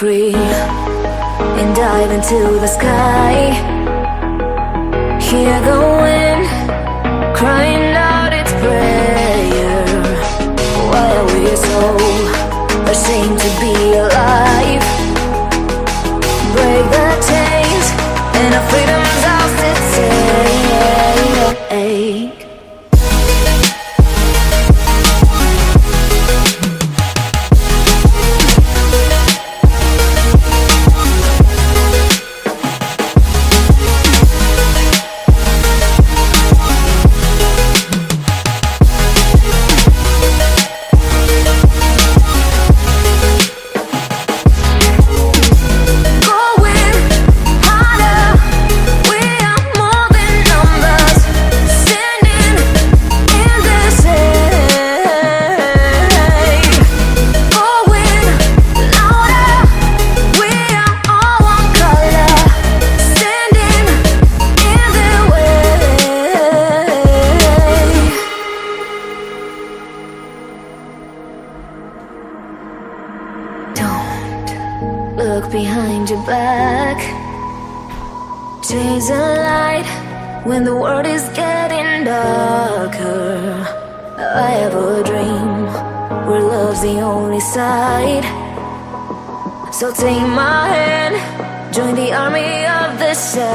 free and dive into the sky. Hear the wind crying out its prayer. Why are we so ashamed to be alive? Break the chains and our freedom's ours to take. Look behind your back. Chase a light when the world is getting darker. I have a dream where love's the only side. So take my hand, join the army of the shadows.